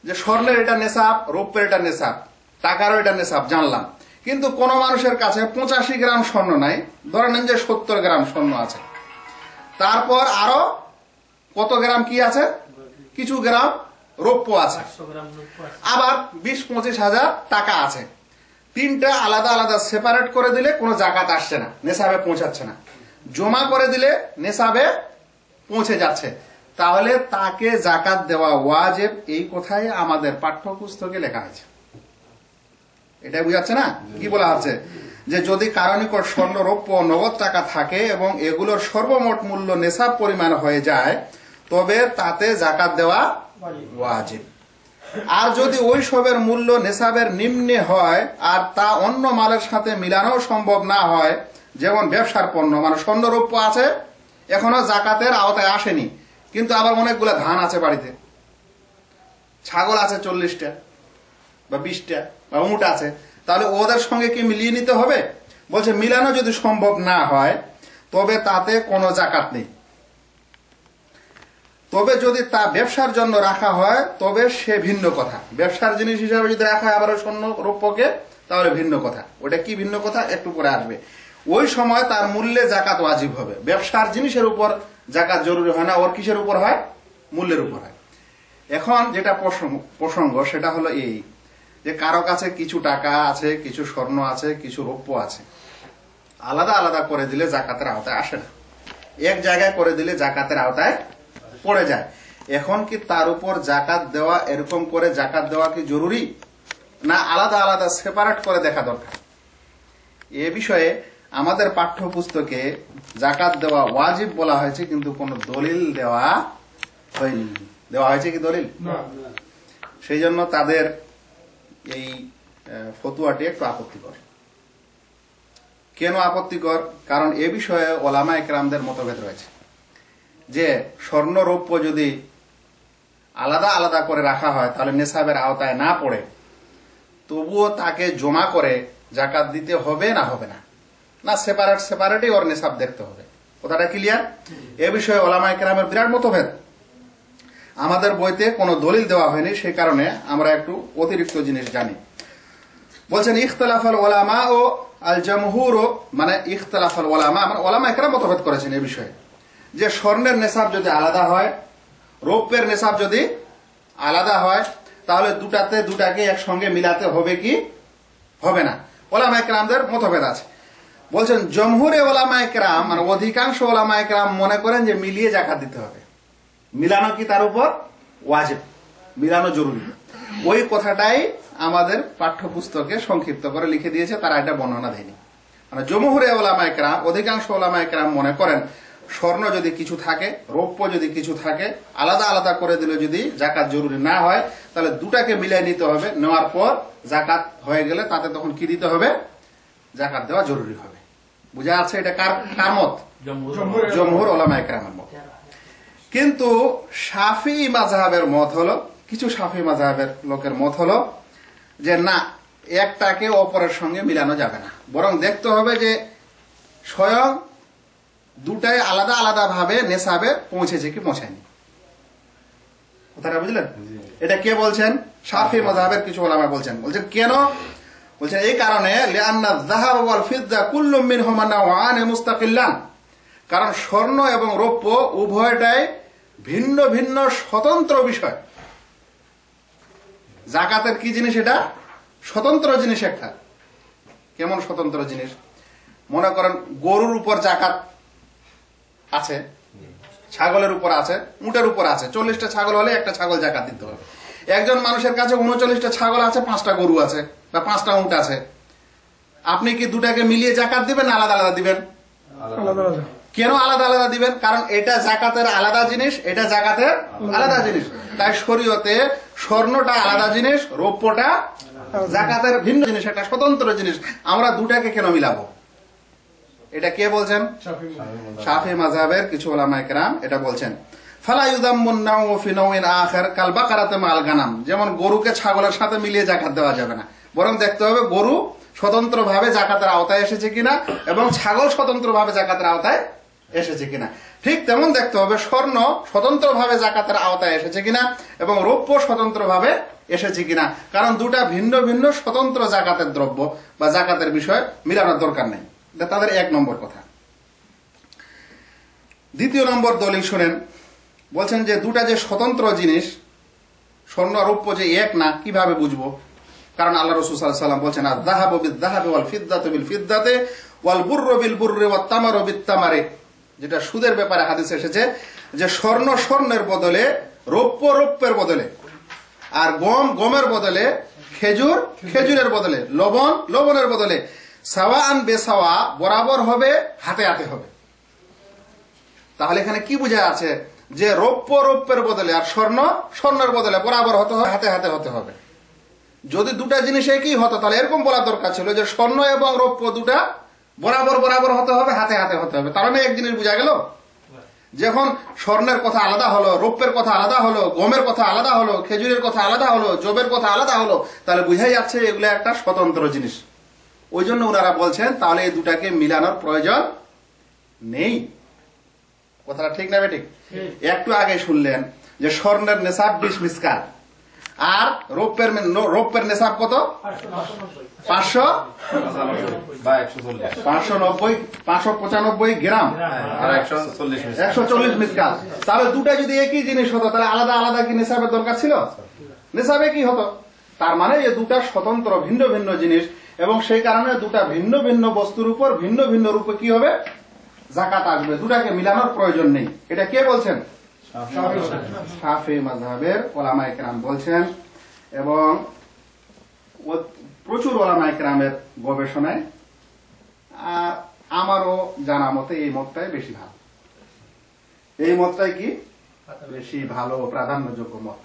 যে স্বর্ণের এটা নেশাব, রৌপ্যের এটা নেশাব, টাকারও এটা নেশাব, জানলাম। কিন্তু কোন মানুষের কাছে 85 গ্রাম স্বর্ণ নাই, ধরে নেন যে 70 গ্রাম স্বর্ণ আছে, তারপর আরো কত গ্রাম কি আছে? কিছু গ্রাম রৌপ্য আছে, আবার 20-25 হাজার টাকা আছে। তিনটা আলাদা আলাদা সেপারেট করে দিলে কোনো জাকাত আসছে না, নেশাবে পৌঁছাচ্ছে না। জমা করে দিলে নেশাবে পৌঁছে যাচ্ছে, তাহলে তাকে জাকাত দেওয়া ওয়াজিব। এই কথাই আমাদের পাঠ্যপুস্তকে লেখা আছে। এটা বুঝাচ্ছে না? কি বলা হচ্ছে যে যদি কারো নিকট স্বর্ণ রৌপ্য নগদ টাকা থাকে এবং এগুলোর সর্বমোট মূল্য নেশাব পরিমাণ হয়ে যায়, তবে তাতে জাকাত দেওয়া ওয়াজিব। আর যদি ওই সবের মূল্য নেশাবের নিম্নে হয় আর তা অন্য মালের সাথে মিলানো সম্ভব না হয়, যেমন ব্যবসার পণ্য, মানে স্বর্ণ রৌপ্য আছে, এখনো জাকাতের আওতায় আসেনি, কিন্তু আবার অনেকগুলো ধান আছে বাড়িতে, ছাগল আছে 40টা বা 20টা বা উট আছে, তাহলে ওদের সঙ্গে কি মিলিয়ে নিতে হবে? বলছে মিলানো যদি সম্ভব না হয়, তবে তাতে কোনো জাকাত নেই। তবে যদি তা ব্যবসার জন্য রাখা হয়, তবে সে ভিন্ন কথা। ব্যবসার জিনিস হিসাবে যদি রাখা হয় আবার স্বর্ণ রৌপ্যকে, তাহলে ভিন্ন কথা। ওটা কি ভিন্ন কথা একটু পরে আসবে। ওই সময় তার মূল্যে জাকাত ওয়াজিব হবে। ব্যবসার জিনিসের উপর জাকাত জরুরি হয় না, ওর কিসের উপর হয়? মূল্যের উপর হয়। এখন যেটা প্রসঙ্গ সেটা হলো এই যে কারো কাছে কিছু টাকা আছে, কিছু স্বর্ণ আছে, কিছু রৌপ্য আছে, আলাদা আলাদা করে দিলে জাকাতের আওতায় আসে না, এক জায়গায় করে দিলে জাকাতের আওতায় পড়ে যায়। এখন কি তার উপর জাকাত দেওয়া, এরকম করে জাকাত দেওয়া কি জরুরি, না আলাদা আলাদা সেপারেট করে দেখা দরকার? এ বিষয়ে আমাদের পাঠ্যপুস্তকে জাকাত দেওয়া ওয়াজিব বলা হয়েছে, কিন্তু কোন দলিল দেওয়া হয়নি। দেওয়া হয়েছে কি দলিল? সেই জন্য তাদের এই ফতুয়াটি একটু আপত্তিকর। কেন আপত্তিকর? কারণ এ বিষয়ে ওলামায়ে কেরামদের মতভেদ রয়েছে যে স্বর্ণ রৌপ্য যদি আলাদা আলাদা করে রাখা হয় তাহলে নেশাবের আওতায় না পড়ে, তবুও তাকে জমা করে জাকাত দিতে হবে না হবে না, না সেপারেটই ওর নেশাব দেখতে হবে। কথাটা ক্লিয়ার? এ বিষয়ে ওলামায়ে কেরামের বিরাট মতভেদ। আমাদের বইতে কোনো দলিল দেওয়া হয়নি, সেই কারণে আমরা একটু অতিরিক্ত জিনিস জানি। বলছেন ইখতিলাফাল উলামা ও আল জামহুর, মানে ইখতিলাফাল উলামা মানে ওলামায়ে কেরাম মতভেদ করেছেন এই বিষয়ে যে স্বর্ণের নেশাব যদি আলাদা হয়, রৌপ্যের নেশাব যদি আলাদা হয়, তাহলে দুটাকে একসঙ্গে মিলাতে হবে কি হবে না। ওলামায়ে কেরামদের মতভেদ আছে। বলছেন জমহুরে ওলামায়ে কেরাম মানে অধিকাংশ ওলামায়ে কেরাম মনে করেন যে মিলিয়ে জাকাত দিতে হবে। মিলানো কি তার উপর ওয়াজিব, মিলানো জরুরি। ওই কথাটাই আমাদের পাঠ্যপুস্তকে সংক্ষিপ্ত করে লিখে দিয়েছে, তারা এটা বর্ণনা দেয়নি। মানে জমহুরে ওলামায়ে কেরাম, অধিকাংশ ওলামায়ে কেরাম মনে করেন স্বর্ণ যদি কিছু থাকে, রৌপ্য যদি কিছু থাকে, আলাদা আলাদা করে দিলে যদি জাকাত জরুরি না হয়, তাহলে দুটাকে মিলিয়ে নিতে হবে। নেওয়ার পর জাকাত হয়ে গেলে তাতে তখন কি দিতে হবে? জাকাত দেওয়া জরুরি হবে। বুঝা আছে? এটা কার মত? জমহুর ওলামায়ে কেরামের মত। কিন্তু শাফিঈ মাযহাবের মত হলো, কিছু শাফিঈ মাযহাবের লোকের মত হলো যে না, একটাকে অপরের সঙ্গে মিলানো যাবে না, বরং দেখতে হবে যে স্বয়ং দুটাই আলাদা আলাদা ভাবে নেশাবে পৌঁছেছে কি পৌঁছায়নি। কথাটা বুঝলেন? এটা কে বলছেন? শাফিঈ মাযহাবের কিছু ওলামা বলছেন কেন? বলছেন এই কারণে লিআন্না যাহাব ওয়াল ফিদ্দা কুল্লুম মিনহুমা নাওআন মুস্তাকিল্লান, কারণ স্বর্ণ এবং রৌপ্য উভয়টাই ভিন্ন ভিন্ন স্বতন্ত্র বিষয়। জাকাতের কি জিনিস? এটা স্বতন্ত্র জিনিস একটা। কেমন স্বতন্ত্র জিনিস? মনে করেন গরুর উপর জাকাত আছে, ছাগলের উপর আছে, উটের উপর আছে। 40টা ছাগল হলে একটা ছাগল জাকাত দিতে হবে। একজন মানুষের কাছে 39টা ছাগল আছে, 5টা গরু আছে বা 5টা উট আছে। আপনি কি দুটাকে মিলিয়ে জাকাত দিবেন না আলাদা আলাদা দিবেন? কেন আলাদা আলাদা দিবেন? কারণ এটা জাকাতের আলাদা জিনিস, এটা জাকাতের আলাদা জিনিস। তাই শরীয়তে স্বর্ণটা আলাদা জিনিস, রৌপ্যটা জাকাতের ভিন্ন জিনিস, একটা স্বতন্ত্র জিনিস। আমরা দুটাকে কেন মিলাবো? এটা কে বলছেন? শাফি মাযহাবের কিছু উলামায়ে কেরাম এটা বলছেন। ফালা ইউদাম্মুন নাউ ফি নাউইন আখির কাল বাকারাতে মাল গানাম। যেমন গরুকে ছাগলের সাথে মিলিয়ে জাকাত দেওয়া যাবে না, বরং দেখতে হবে গরু স্বতন্ত্রভাবে জাকাতের আওতায় এসেছে কিনা এবং ছাগল স্বতন্ত্রভাবে জাকাতের আওতায় এসেছে কিনা। ঠিক তেমন দেখতে হবে স্বর্ণ স্বতন্ত্রভাবে জাকাতের আওতায় এসেছে কিনা এবং রৌপ্য স্বতন্ত্রভাবে এসেছে কিনা। কারণ দুটা ভিন্ন ভিন্ন স্বতন্ত্র জাকাতের দ্রব্য বা জাকাতের বিষয় মিলানোর দরকার নেই। তাদের 1 নম্বর কথা। 2 নম্বর দলিল শুনেন। বলছেন যে দুটা যে স্বতন্ত্র জিনিস, স্বর্ণ রৌপ্য যে এক না, কিভাবে বুঝবো? কারণ আল্লাহ রাসূল সাল্লাল্লাহু আলাইহি ওয়াসাল্লাম বলছেন আয-যাহাবু বিয-যাহাবি ওয়াল ফিদ্দাতু বিল ফিদ্দাতি ওয়াল বুররু বিল বুররি ওয়াত তামারু বিত তামারি। যেটা সুদের ব্যাপারে হাদিসে এসেছে যে স্বর্ণ স্বর্ণের বদলে, রৌপ্য রৌপ্যের বদলে, আর গম গমের বদলে, খেজুর খেজুরের বদলে, লবণ লবণের বদলে, সাওয়াআন বেসাওয়া বরাবর হবে, হাতে হাতে হবে। তাহলে এখানে কি বোঝা আছে? যে রৌপ্য রৌপ্যের বদলে আর স্বর্ণ স্বর্ণের বদলে বরাবর হতে হবে, হাতে হাতে হতে হবে। যদি দুটা জিনিস একই হতো তাহলে এরকম বলা দরকার ছিল যে স্বর্ণ এবং রৌপ্য দুটা বরাবর বরাবর হতে হবে, হাতে হাতে হতে হবে। তার মানে এক জিনিস বোঝা গেল। যখন স্বর্ণের কথা আলাদা হলো, রৌপ্যের কথা আলাদা হলো, গমের কথা আলাদা হলো, খেজুরের কথা আলাদা হলো, জবের কথা আলাদা হলো, তাহলে বোঝাই যাচ্ছে এগুলো একটা স্বতন্ত্র জিনিস। ওই জন্য ওনারা বলছেন তাহলে এই দুটাকে মিলানোর প্রয়োজন নেই। কথাটা ঠিক না বেঠিক? একটু আগে শুনলেন যে স্বর্ণের নেশাব 20 মিসকাল আর রৌপ্যের নেশাব কত? 595 গ্রাম আর 140 মিসকাল। তাহলে দুটা যদি একই জিনিস হতো তাহলে আলাদা আলাদা কি নেশাবের দরকার ছিল? নেশাবে কি হতো? তার মানে এই দুটা স্বতন্ত্র ভিন্ন ভিন্ন জিনিস এবং সেই কারণে দুটা ভিন্ন ভিন্ন বস্তুর উপর ভিন্ন ভিন্ন রূপে কি হবে? জাকাত আসবে। দুটাকে মিলানোর প্রয়োজন নেই। এটা কে বলছেন? শাফি মাযহাবের উলামায়ে কেরাম বলছেন। এবং প্রচুর উলামায়ে কেরামের গবেষণায় আমারও জানা মতে এই মতটাই বেশি ভালো। এই মতটাই কি বেশি ভালো, প্রাধান্যযোগ্য মত।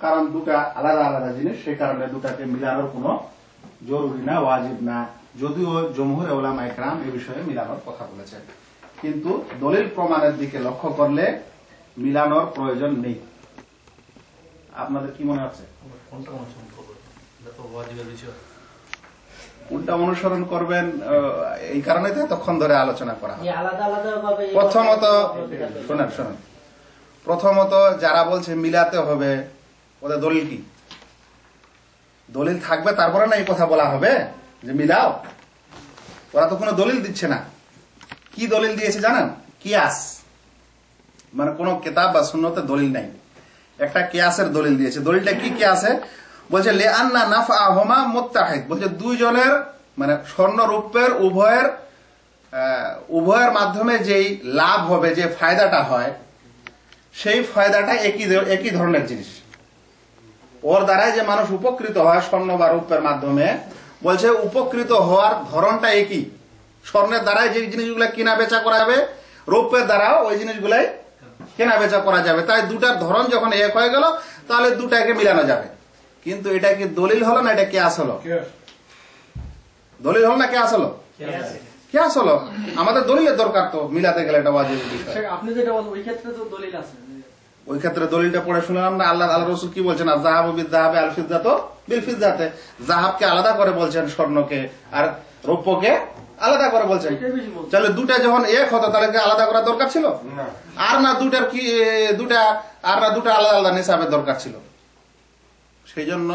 কারণ দুটা আলাদা আলাদা জিনিস, সেই কারণে দুটাকে মিলানোর কোনো জরুরি না, ওয়াজিব না। যদিও জমহুর উলামায়ে কেরাম এই বিষয়ে মিলানোর কথা বলেছেন, কিন্তু দলিল প্রমাণের দিকে লক্ষ্য করলে মিলানোর প্রয়োজন নেই। আপনাদের কি মনে হচ্ছে? কোনটা অনুসরণ করবেন? এই কারণে তো এতক্ষণ ধরে আলোচনা করা হয়। প্রথমত শোনেন, প্রথমত যারা বলছে মিলাতে হবে ওদের দলিল কি? দলিল থাকবে তারপরে না এই কথা বলা হবে যে মিলাও। ওরা তো কোনো দলিল দিচ্ছে না। কি দলিল দিয়েছে জানেন? কিয়াস, মানে কোন কিতাব বা সুন্নতে দলিল নাই, একটা কিয়াসের দলিল দিয়েছে। দলিলটা কি কিয়াসে? বলছে লিআন্না নাফআহুমা মুত্তাহিদ। বলছে দুইজনের মানে স্বর্ণ রূপের উভয়ের মাধ্যমে যেই লাভ হবে, যে ফায়দাটা হয়, সেই ফায়দাটা একই ধরনের জিনিস। ওর দ্বারাই যে মানুষ উপকৃত হয় স্বর্ণ বা রূপের মাধ্যমে, বলছে উপকৃত হওয়ার ধরনটা একই। স্বর্ণের দ্বারাই যে জিনিসগুলো কেনা বেচা করা যাবে, রৌপ্যের দ্বারাও ওই জিনিসগুলাই কেনা বেচা করা যাবে। তাই দুটার ধরন যখন এক হয়ে গেল তাহলে দুটাকে মিলানো যাবে। কিন্তু এটা কি দলিল হলো না এটা কিয়াস হলো? দলিল হলো না কিয়াস হলো? কিয়াস হলো। আমাদের দলিলের দরকার তো মিলাতে গেলে, এটা ওয়াজিব বিষয়। আপনি যেটা বলেন ওই ক্ষেত্রে তো দলিল আছে। ওই ক্ষেত্রে দলিলটা পড়ে শুনলাম না, আল্লাহ রাসূল কি বলছেন? আয-যাহাবু বিয-যাহাবি আল ফিদ্দাতু বিল ফিদ্দাতি। যাহাবকে আলাদা করে বলছেন স্বর্ণকে, আর রৌপ্যকে আলাদা করে বলছেন। তাহলে দুটা যখন এক হতো তাহলে কি আলাদা করার দরকার ছিল? আর না দুটা আলাদা আলাদা নিসাবের দরকার ছিল। সেই জন্য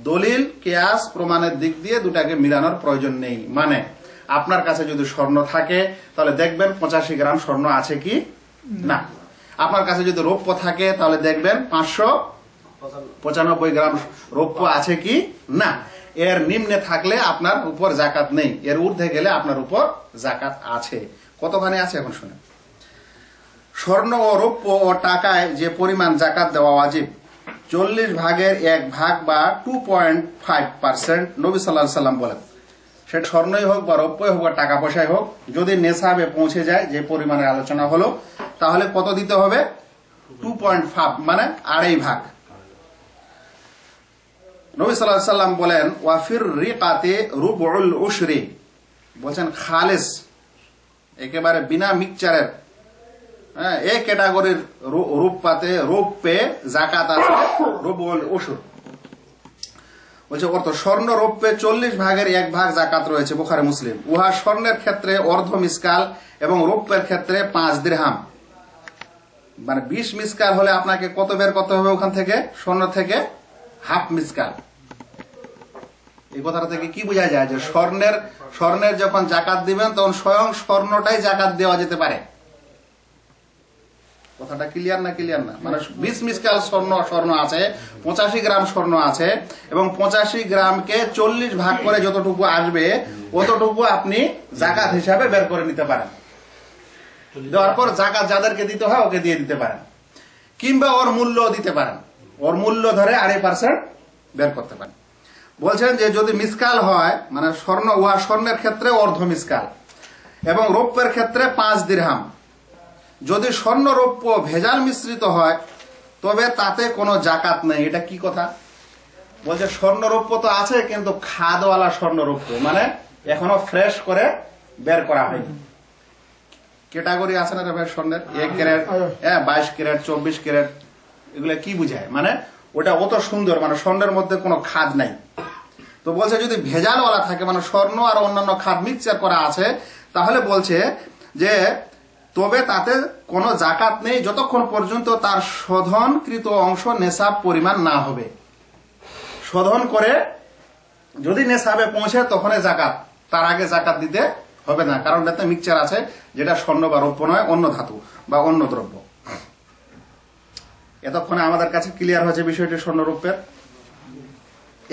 দলিল কিয়াস প্রমাণের দিক দিয়ে দুটাকে মিলানোর প্রয়োজন নেই। মানে আপনার কাছে যদি স্বর্ণ থাকে তাহলে দেখবেন 85 গ্রাম স্বর্ণ আছে কি না। আপনার কাছে যদি রৌপ্য থাকে তাহলে দেখবেন 595 গ্রাম রৌপ্য আছে কি না। এর নিম্নে থাকলে আপনার উপর জাকাত নেই, এর ঊর্ধ্বে গেলে আপনার উপর জাকাত আছে। কতখানি আছে এখন শুনে। স্বর্ণ ও রৌপ্য ও টাকায় যে পরিমাণ জাকাত দেওয়া ওয়াজিব 40% বা 2.5% নবী সাল্লাল্লাহু আলাইহি সাল্লাম বলেন। সেটা স্বর্ণই হোক বা রৌপ্যই হোক বা টাকা পয়সাই হোক, যদি নেশাবে পৌঁছে যায় যে পরিমাণের আলোচনা হলো, তাহলে কত দিতে হবে? 2.5 মানে 2.5 ভাগ। নবী সাল্লাল্লাহু আলাইহি সাল্লাম বলেন ওয়াফির রিকাতে রুবুল উশরি, বলছেন খালেস একেবারে বিনা মিক্সচারের, এই ক্যাটাগরির রূপে জাকাত আছে রুবুল উশুর। বলছে অর্থ স্বর্ণ রৌপ্যে 40% 1 ভাগ জাকাত রয়েছে, বুখারী মুসলিম। উহা স্বর্ণের ক্ষেত্রে অর্ধ মিসকাল এবং রৌপ্যের ক্ষেত্রে 5 দিরহাম। মানে 20 মিসকাল হলে আপনাকে কত বের করতে হবে ওখান থেকে? স্বর্ণ থেকে হাফ মিসকাল। এই কথাটা থেকে কি বোঝা যায়? যে স্বর্ণের যখন জাকাত দিবেন তখন স্বয়ং স্বর্ণটাই জাকাত দেওয়া যেতে পারে। কথাটা ক্লিয়ার না? ক্লিয়ার না? মানে 20 মিসকাল স্বর্ণ আছে, 85 গ্রাম স্বর্ণ আছে, এবং 85 গ্রামকে 40 ভাগ করে যতটুকু আসবে অতটুকু আপনি জাকাত হিসাবে বের করে নিতে পারেন। দেওয়ার পর জাকাত যাদেরকে দিতে হয় ওকে দিয়ে দিতে পারেন, কিংবা ওর মূল্য দিতে পারেন। ওর মূল্য ধরে 2.5% বের করতে পারেন। বলছেন যে যদি মিসকাল হয়, মানে উহা স্বর্ণের ক্ষেত্রে অর্ধ মিসকাল এবং রৌপ্যের ক্ষেত্রে 5 দিরহাম। যদি স্বর্ণ রৌপ্য ভেজাল মিশ্রিত হয় তবে তাতে কোনো জাকাত নেই। এটা কি কথা? বলছে স্বর্ণ রৌপ্য তো আছে, কিন্তু খাদওয়ালা স্বর্ণ রৌপ্য, মানে এখনো ফ্রেশ করে বের করা হয়নি। ক্যাটাগরি আছে না রে ভাই স্বর্ণের? 1 ক্যারেট, 22 ক্যারেট, 24 ক্যারেট, এগুলো কি বুঝায়? মানে ওটা অত সুন্দর, মানে স্বর্ণের মধ্যে কোনো খাদ নাই। তো বলছে যদি ভেজালওয়ালা থাকে, মানে স্বর্ণ আর অন্যান্য খাদ মিক্সচার করা আছে, তাহলে বলছে যে তবে তাতে কোনো জাকাত নেই যতক্ষণ পর্যন্ত তার শোধনকৃত অংশ নেশাব পরিমাণ না হবে। শোধন করে যদি নেশাবে পৌঁছে তখনই জাকাত, তার আগে জাকাত দিতে হবে না, কারণ এতে মিক্সচার আছে যেটা স্বর্ণ বা রৌপ্য নয়, অন্য ধাতু বা অন্য দ্রব্য। এতক্ষণে আমাদের কাছে ক্লিয়ার হয়েছে বিষয়টি স্বর্ণ রৌপ্যের।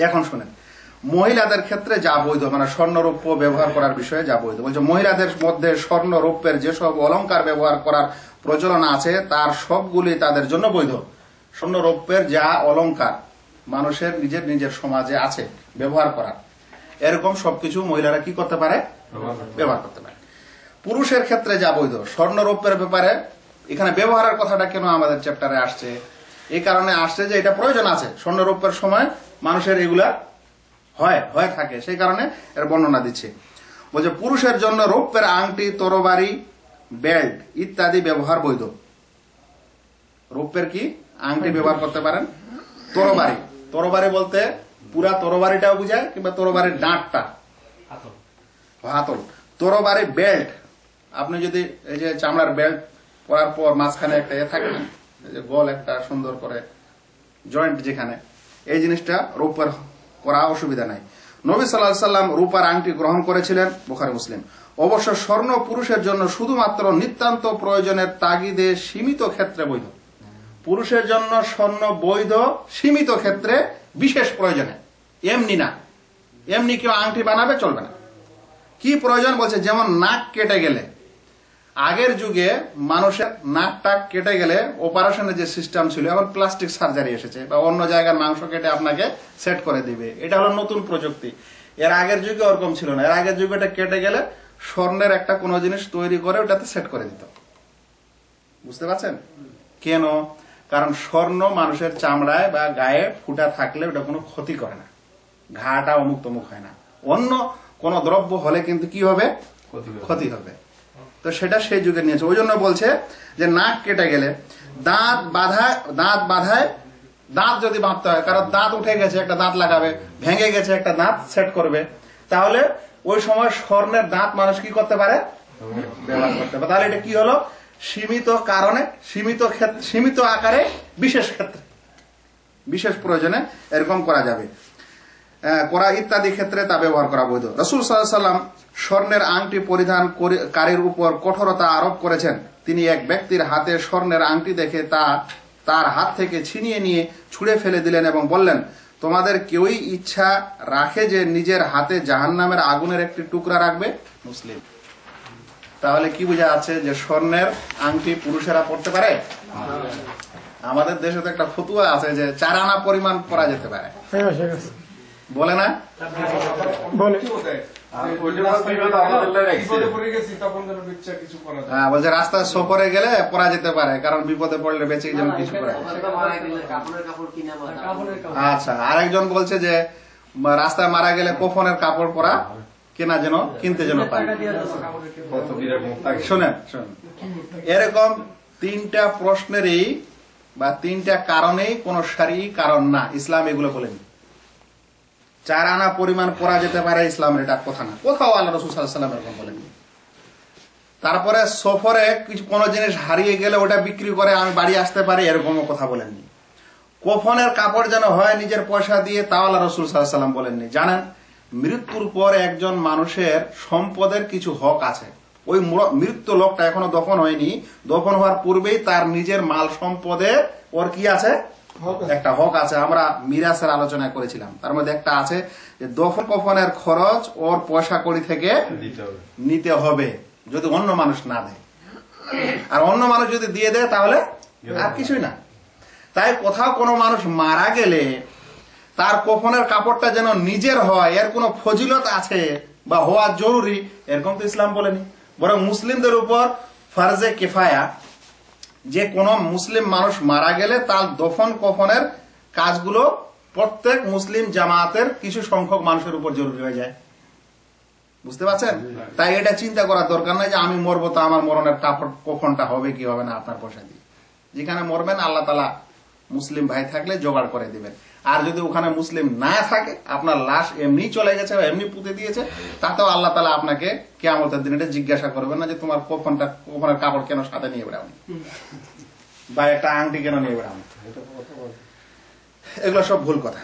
এখন শুনেন, মহিলাদের ক্ষেত্রে যা বৈধ, মানে স্বর্ণ রৌপ্য ব্যবহার করার বিষয়ে যা বৈধ। বলছে মহিলাদের মধ্যে স্বর্ণ রৌপ্যের যেসব অলংকার ব্যবহার করার প্রচলন আছে তার সবগুলি তাদের জন্য বৈধ। স্বর্ণ রৌপ্যের যা অলংকার মানুষের নিজের সমাজে আছে ব্যবহার করার, এরকম সবকিছু মহিলারা কি করতে পারে? ব্যবহার করতে পারে। পুরুষের ক্ষেত্রে যা বৈধ, স্বর্ণ রৌপ্যের ব্যাপারে এখানে ব্যবহারের কথাটা কেন আমাদের চ্যাপ্টারে আসছে? এই কারণে আসছে যে এটা প্রয়োজন আছে, স্বর্ণ রৌপ্যের সময় মানুষের এগুলা হয়ে থাকে, সেই কারণে এর বর্ণনা দিচ্ছে। বলছে পুরুষের জন্য রৌপ্যের আংটি, তরবারি, বেল্ট ইত্যাদি ব্যবহার বৈধ। রৌপ্যের কি আংটি ব্যবহার করতে পারেন। তরবারি বলতে পুরা তরবারিটাও বুঝায়, কিংবা তরবারির ডাঁটটা, হাতল। তরবারি বেল্ট, আপনি যদি এই যে চামড়ার বেল্ট পরার পর মাঝখানে একটা থাকে না, এই যে গোল একটা সুন্দর করে জয়েন্ট, যেখানে এই জিনিসটা রৌপ্যের করা অসুবিধা নাই। নবী সাল্লাল্লাহু আলাইহি সাল্লাম রূপার আংটি গ্রহণ করেছিলেন, বুখারী মুসলিম। অবশ্য স্বর্ণ পুরুষের জন্য শুধুমাত্র নিতান্ত প্রয়োজনের তাগিদে সীমিত ক্ষেত্রে বৈধ। পুরুষের জন্য স্বর্ণ বৈধ সীমিত ক্ষেত্রে, বিশেষ প্রয়োজনে, এমনি না। এমনি কেউ আংটি বানাবে চলবে না। কি প্রয়োজন? বলছে যেমন নাক কেটে গেলে, আগের যুগে মানুষের নাকটা কেটে গেলে অপারেশনের যে সিস্টেম ছিল, এখন প্লাস্টিক সার্জারি এসেছে, বা অন্য জায়গার মাংস কেটে আপনাকে সেট করে দিবে, এটা হলো নতুন প্রযুক্তি। এর আগের যুগে ওরকম ছিল না। এর আগের যুগে এটা কেটে গেলে স্বর্ণের একটা কোনো জিনিস তৈরি করে ওটাতে সেট করে দিত। বুঝতে পারছেন কেন? কারণ স্বর্ণ মানুষের চামড়ায় বা গায়ে ফুটা থাকলে ওটা কোনো ক্ষতি করে না, ঘাটা অমুক তমুক হয় না। অন্য কোন দ্রব্য হলে কিন্তু কি হবে? ক্ষতি হবে। তো সেটা সেই যুগে নিয়েছে। ওই জন্য বলছে যে নাক কেটে গেলে, দাঁত বাঁধায়, দাঁত যদি বাঁধতে হয়, কারণ দাঁত উঠে গেছে একটা দাঁত লাগাবে, ভেঙে গেছে একটা দাঁত সেট করবে, তাহলে ওই সময় স্বর্ণের দাঁত মানুষ কি করতে পারে? ব্যবহার করতে পারে। তাহলে এটা কি হলো? সীমিত কারণে, সীমিত আকারে, বিশেষ ক্ষেত্রে, বিশেষ প্রয়োজনে এরকম করা যাবে, করা ইত্যাদি ক্ষেত্রে তা ব্যবহার করা বৈধ। রাসূল সাল্লাল্লাহু আলাইহি ওয়াসাল্লাম স্বর্ণের আংটি পরিধানকারীর উপর কঠোরতা আরোপ করেছেন। তিনি এক ব্যক্তির হাতে স্বর্ণের আংটি দেখে তার হাত থেকে ছিনিয়ে নিয়ে ছুঁড়ে ফেলে দিলেন এবং বললেন, তোমাদের কেউই ইচ্ছা রাখে যে নিজের হাতে জাহান্নামের আগুনের একটি টুকরা রাখবে? মুসলিম। তাহলে কি বোঝা যাচ্ছে যে স্বর্ণের আংটি পুরুষেরা পড়তে পারে? আমাদের দেশে তো একটা ফতুয়া আছে যে 4 আনা পরিমাণ পরা যেতে পারে, বলে না? হ্যাঁ, বলছে রাস্তায় সফরে গেলে পরা যেতে পারে, কারণ বিপদে পড়লে বেঁচে যেন কিছু করে। আচ্ছা, আরেকজন বলছে যে রাস্তায় মারা গেলে কফনের কাপড় পরা কেনা যেন কিনতে যেন পারে। শোনেন শোনেন, এরকম 3টা প্রশ্নেরই বা 3টা কারণেই কোন শারঈ কারণ না, ইসলাম এগুলো বলেনি। 4 আনা পরিমাণ পরা যেতে পারে ইসলামের এটা কথা না, কোথাও আল্লাহ রাসূল সাল্লাল্লাহু আলাইহি ওয়াসাল্লাম এরকম বলেননি। তারপরে সফরে কিছু কোনো জিনিস হারিয়ে গেলে ওটা বিক্রি করে আমি বাড়ি আসতে পারি, এরকমও কথা বলেননি। কফনের কাপড় যেন হয় নিজের পয়সা দিয়ে, তাও আল্লাহ রাসূল সাল্লাল্লাহু আলাইহি ওয়াসাল্লাম বলেননি। জানেন, মৃত্যুর পর একজন মানুষের সম্পদের কিছু হক আছে। ওই মৃত্যু লোকটা এখনো দফন হয়নি, দফন হওয়ার পূর্বেই তার নিজের মাল সম্পদে ওর কি আছে? একটা হক আছে। আমরা মিরাসের আলোচনা করেছিলাম, তার মধ্যে একটা আছে যে দফন কফনের খরচ ওর পয়সা কড়ি থেকে নিতে হবে, যদি অন্য মানুষ না দেয়। আর অন্য মানুষ যদি দিয়ে দেয় তাহলে আর কিছুই না। তাই কোথাও কোনো মানুষ মারা গেলে তার কফনের কাপড়টা যেন নিজের হয়, এর কোনো ফজিলত আছে বা হওয়া জরুরি, এরকম তো ইসলাম বলেনি। বরং মুসলিমদের উপর ফরজে কিফায়া, যে কোন মুসলিম মানুষ মারা গেলে তার দফন কফনের কাজগুলো প্রত্যেক মুসলিম জামাতের কিছু সংখ্যক মানুষের উপর জরুরি হয়ে যায়। বুঝতে পারছেন? তাই এটা চিন্তা করার দরকার নাই যে আমি মরবো তো আমার মরণের কাপড় কফনটা হবে কি হবে না আপনার পয়সা দিয়ে। যেখানে মরবেন আল্লাহ তাআলা মুসলিম ভাই থাকলে জোগাড় করে দিবেন। আর যদি ওখানে মুসলিম না থাকে, আপনার লাশ এমনি চলে গেছে বা এমনি পুঁতে দিয়েছে, তাতেও আল্লাহ তাআলা আপনাকে কিয়ামতের দিন এটা জিজ্ঞাসা করবেন না যে তোমার কফনের কাপড় কেন সাথে নিয়ে বেড়াও বা একটা আংটি কেন নিয়ে বেড়াও। এগুলো সব ভুল কথা।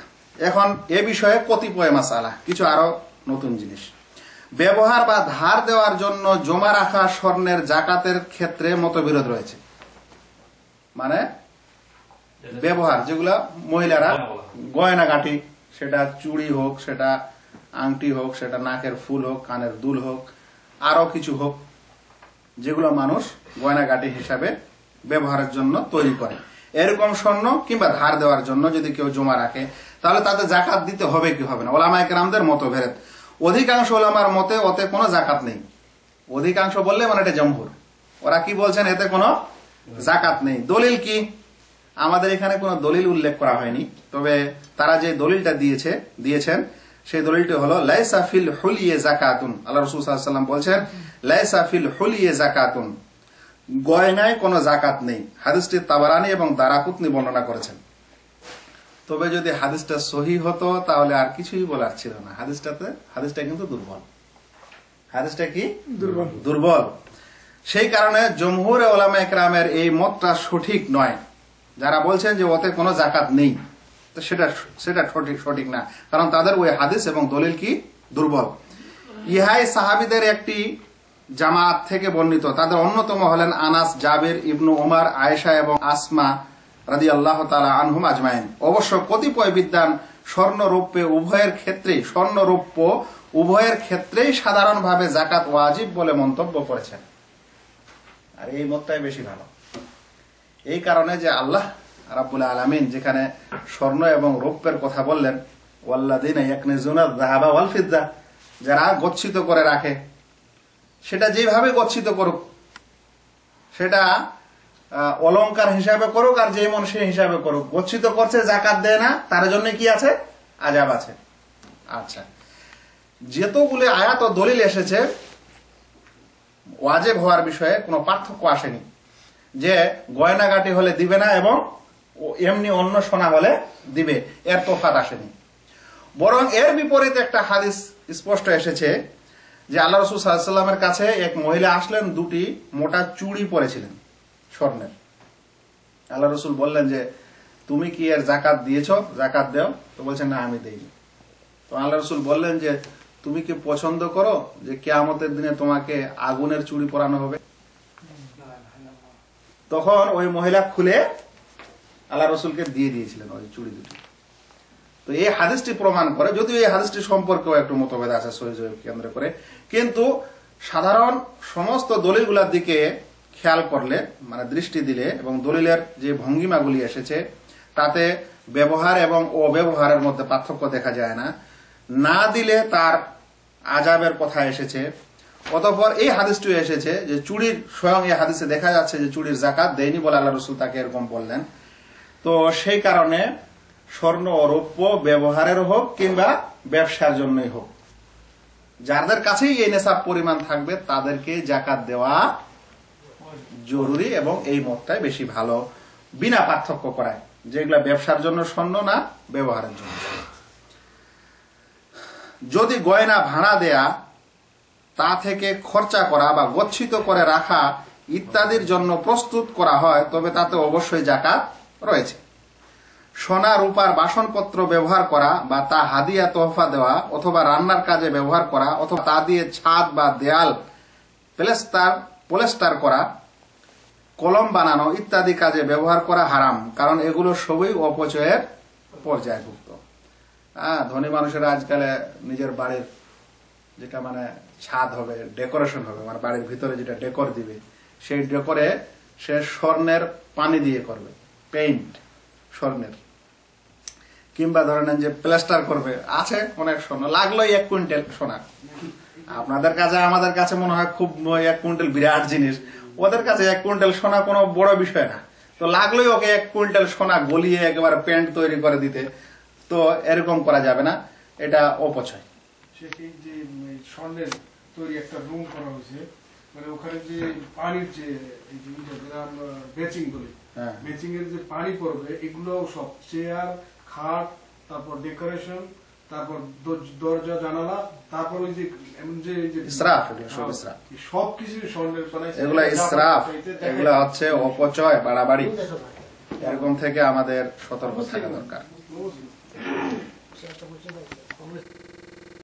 এখন এ বিষয়ে কতিপয় মাসালা, কিছু আরো নতুন জিনিস। ব্যবহার বা ধার দেওয়ার জন্য জমা রাখা স্বর্ণের জাকাতের ক্ষেত্রে মতবিরোধ রয়েছে। মানে ব্যবহার, যেগুলা মহিলারা গয়নাগাটি, সেটা চুড়ি হোক, সেটা আংটি হোক, সেটা নাকের ফুল হোক, কানের দুল হোক, আরো কিছু হোক, যেগুলো মানুষ গয়নাগাটি হিসাবে ব্যবহারের জন্য তৈরি করে, এরকম স্বর্ণ কিংবা ধার দেওয়ার জন্য যদি কেউ জমা রাখে, তাহলে তাদের জাকাত দিতে হবে কি হবে না, ওলামায়ে কেরামদের মতভেদ। অধিকাংশ ওলামার মতে ওতে কোনো জাকাত নেই। অধিকাংশ বললে মানে এটা জমহুর, ওরা কি বলছেন, এতে কোনো জাকাত নেই। দলিল কি? আমাদের এখানে কোনো দলিল উল্লেখ করা হয়নি, তবে তারা যে দলিলটা দিয়েছেন সেই দলিলটি হলো লাইসা ফিল হুলিয়ে যাকাতুন। আল্লাহ রাসূল সাল্লাল্লাহু আলাইহি ওয়াসাল্লাম বলছেন লাইসা ফিল হুলিয়ে যাকাতুন, গয়নায় কোনো জাকাত নেই। হাদিসটি তাবারানী এবং দারাকুতনি বর্ণনা করেছেন। তবে যদি হাদিসটা সহিহ হতো তাহলে আর কিছুই বলার ছিল না। হাদিসটা কিন্তু দুর্বল। হাদিসটা কি দুর্বল। সেই কারণে জমহুর উলামায়ে কেরামের এই মতটা সঠিক নয়। যারা বলছেন যে ওতে কোনো জাকাত নেই, তো সেটা সঠিক না, কারণ তাদের ওই হাদিস এবং দলিল কি দুর্বল। ইহাই সাহাবীদের একটি জামাত থেকে বর্ণিত। তাদের অন্যতম হলেন আনাস, জাবির, ইবনু ওমর, আয়েশা এবং আসমা রাদিয়াল্লাহু তাআলা আনহুম আজমাইন। অবশ্য কতিপয় বিদ্বান স্বর্ণ রৌপ্য উভয়ের ক্ষেত্রেই সাধারণভাবে জাকাত ওয়াজিব বলে মন্তব্য করেছেন। আর এই মতটাই বেশি ভালো। এই কারণে যে আল্লাহ রাব্বুল আলামিন যেখানে স্বর্ণ এবং রৌপ্যের কথা বললেন, ওয়াল্লাযিনা ইয়াকনিজুনা যাহাবা ওয়াল ফিদ্দা, যারা গচ্ছিত করে রাখে, সেটা যেভাবে গচ্ছিত করুক, সেটা অলংকার হিসাবে করুক আর যেই মন সেই হিসাবে করুক, গচ্ছিত করছে জাকাত দেয় না, তার জন্য কি আছে? আযাব আছে। আচ্ছা, যেতগুলো আয়াত ও দলিল এসেছে ওয়াজিব হওয়ার বিষয়ে কোনো পার্থক্য আসেনি, যে গয়নাগাটি হলে দিবে না এবং এমনি অন্য সোনা হলে দিবে, এর তফাৎ আসেনি। বরং এর বিপরীতে একটা হাদিস স্পষ্ট এসেছে যে আল্লাহ রাসূল সাল্লাল্লাহু আলাইহি ওয়াসাল্লামের কাছে এক মহিলা আসলেন, দুটি মোটা চুড়ি পরেছিলেন স্বর্ণের। আল্লাহ রাসূল বললেন যে তুমি কি এর জাকাত দিয়েছো? জাকাত দাও। তো বলছেন না, আমি দেইনি। তো আল্লাহ রাসূল বললেন যে তুমি কি পছন্দ করো যে কিয়ামতের দিনে তোমাকে আগুনের চুড়ি পরানো হবে? তখন ওই মহিলা খুলে আল্লাহ রাসূলকে দিয়ে দিয়েছিলেন ওই চুড়ি দুটি। তো এই হাদিসটি প্রমাণ করে, যদিও এই হাদিসটি সম্পর্কেও একটু মতভেদ আছে সহিহ কেন্দ্র করে, কিন্তু সাধারণ সমস্ত দলিলগুলোর দিকে খেয়াল করলে, মানে দৃষ্টি দিলে, এবং দলিলের যে ভঙ্গিমাগুলি এসেছে তাতে ব্যবহার এবং অব্যবহারের মধ্যে পার্থক্য দেখা যায় না। না দিলে তার আযাবের কথা এসেছে। অতঃপর এই হাদিসটি এসেছে যে চুরির, স্বয়ং এই হাদিসে দেখা যাচ্ছে যে চুরির যাকাত দেয়নি বলে আল্লাহ রাসূল তাকে এরকম বললেন। তো সেই কারণে স্বর্ণ ও রৌপ্য ব্যবহারের হোক কিংবা ব্যবসার জন্যই হোক, যাদের কাছেই এই নেশাব পরিমাণ থাকবে তাদেরকে যাকাত দেওয়া জরুরি, এবং এই মতটাই বেশি ভালো, বিনা পার্থক্য করায়, যেগুলা ব্যবসার জন্য স্বর্ণ না ব্যবহারের জন্য। যদি গয়না ভাড়া দেয়া, তা থেকে খরচা করা বা গচ্ছিত করে রাখা ইত্যাদির জন্য প্রস্তুত করা হয় তবে তাতে অবশ্যই যাকাত রয়েছে। সোনা রূপার বাসনপত্র ব্যবহার করা বা তা হাদিয়া তোহফা দেওয়া অথবা রান্নার কাজে ব্যবহার করা অথবা তা দিয়ে ছাদ বা দেয়াল প্লাস্টার করা, কলম বানানো ইত্যাদি কাজে ব্যবহার করা হারাম, কারণ এগুলো সবই অপচয়ের পর্যায়ভুক্ত। ধনী মানুষেরা আজকালে নিজের বাড়ির যেটা মানে ছাদ হবে, ডেকোরেশন হবে, মানে বাড়ির ভিতরে যেটা ডেকোর দিবে, সেই ডেকোরে সে স্বর্ণের পানি দিয়ে করবে, পেইন্ট স্বর্ণের, কিংবা ধরেন যে প্লাস্টার করবে, আছে অনেক স্বর্ণ, লাগলোই 1 কুইন্টাল সোনা। আপনাদের কাছে আমাদের কাছে মনে হয় খুব 1 কুইন্টাল বিরাট জিনিস, ওদের কাছে 1 কুইন্টাল সোনা কোনো বড় বিষয় না। তো লাগলোই ওকে 1 কুইন্টাল সোনা গলিয়ে একেবারে প্যান্ট তৈরি করে দিতে, তো এরকম করা যাবে না, এটা অপচয়। সেটি যে স্বর্ণের তৈরি একটা রুম করা হয়েছে, মানে ওখানে যে পানির যে বেচিং বলে, বেচিং এর যে পানি পড়বে, এগুলো সব চেয়ার, খাট, তারপর ডেকোরেশন, তারপর দরজা জানালা, তারপর ওই যে ইসরাফ, সবকিছু স্বর্ণের বানাইছে, এগুলা ইসরাফ, এগুলা হচ্ছে অপচয়, বাড়াবাড়ি। এরকম থেকে আমাদের সতর্ক থাকা দরকার।